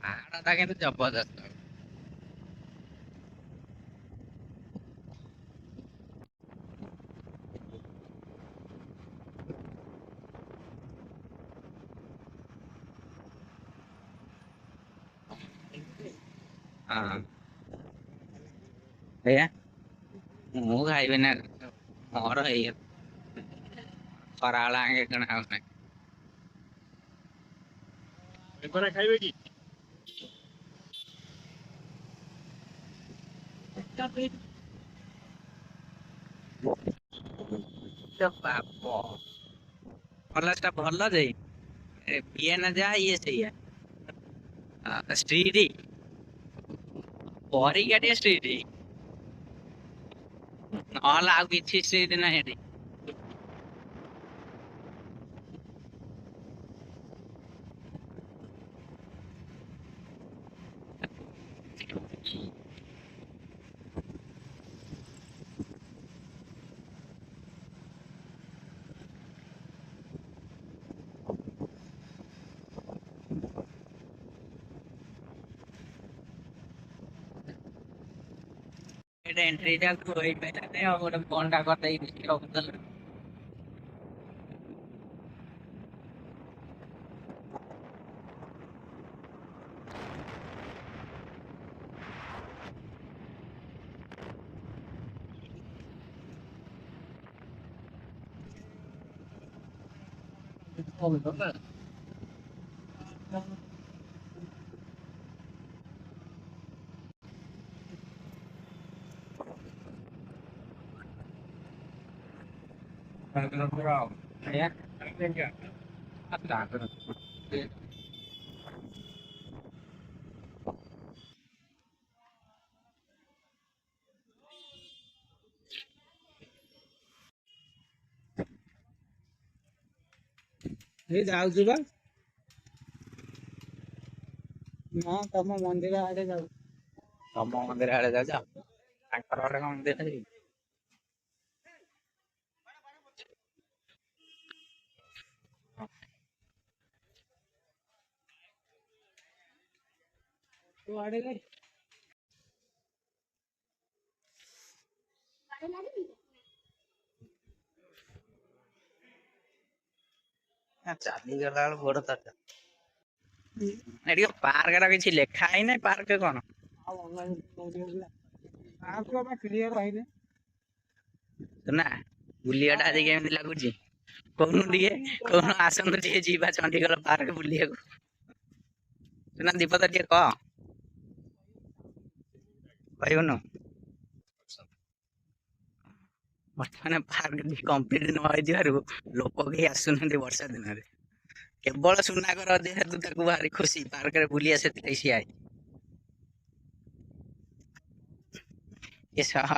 ଆଡ଼ଟା କିନ୍ତୁ ଜବରଦସ୍ତ। ହଁ ଏଇଆ ମୁଁ ଖାଇବି ନା, ମୋର ହେଇଗଲା ଖରାବେଳ ଆଗେ କିଣା ଆଉ ନାହିଁ। ଏପରେ ଖାଇବେ କି? ବାପ କଲେଜଟା ଭଲ ଯେ ପିଏ ନା ଯା ଇଏ ସେଇଆ ଷ୍ଟ୍ରିଟ୍ ପରୀକ୍ଷା ଟିକେ ଷ୍ଟ୍ରିଟ୍, ନହେଲେ ଆଉ କିଛି ଷ୍ଟ୍ରିଟ୍ ନାହିଁ ଏଠି। ଏଇଟା ଏଣ୍ଟ୍ରିଟା ହେଇପାରିଲାନି ଆଉ ଗୋଟେ ଫୋନ୍ଟା କରିଦେଇକି ରଖୁଥିଲା। ଏଇଆ ଏଇ ଯାଉଛୁ ବା। ନା ତମ ମନ୍ଦିର ଆଡେ ଯାଉ। ତମ ମନ୍ଦିର ଆଡେ ଯାଉଛ, ତାଙ୍କର ଗୋଟେ କଣ ମନ୍ଦିର ଅଛି? ତୁ ଆଡେ ଯାଇ ଚାଲିଗଲା ବେଳକୁ ଗୋଡ ତଟ। ଏଠି ପାର୍କର କିଛି ଲେଖା ହେଇନାହିଁ, ପାର୍କ କଣ? ଆଉ ଅନଲାଇନ କ୍ଲିୟର ରହିଲେ ନା ବୁଲିବାଟା ଆଜି କେମିତି ଲାଗୁଛି କହୁନୁ ଟିକେ, କହୁନୁ ଆସନ୍ତୁ ଟିକେ ଯିବା ଚଣ୍ଡିଗଡ଼ ପାର୍କ ବୁଲିବାକୁ। ନା ଦୀପଦ ଟିକେ କହ, କହିବୁନୁ? ବର୍ତ୍ତମାନ ପାର୍କ କମ୍ପ୍ଲିଟ ନ ହେଇଥିବାରୁ ଲୋକ କେହି ଆସୁନାହାନ୍ତି ବର୍ଷା ଦିନରେ। କେବଳ ସୁନାଗର ଯେହେତୁ ତାକୁ ଭାରି ଖୁସି ପାର୍କରେ ବୁଲିବା, ସେଥିପାଇଁ ସିଏ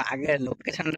ଆଗେ ଲୋକେସନ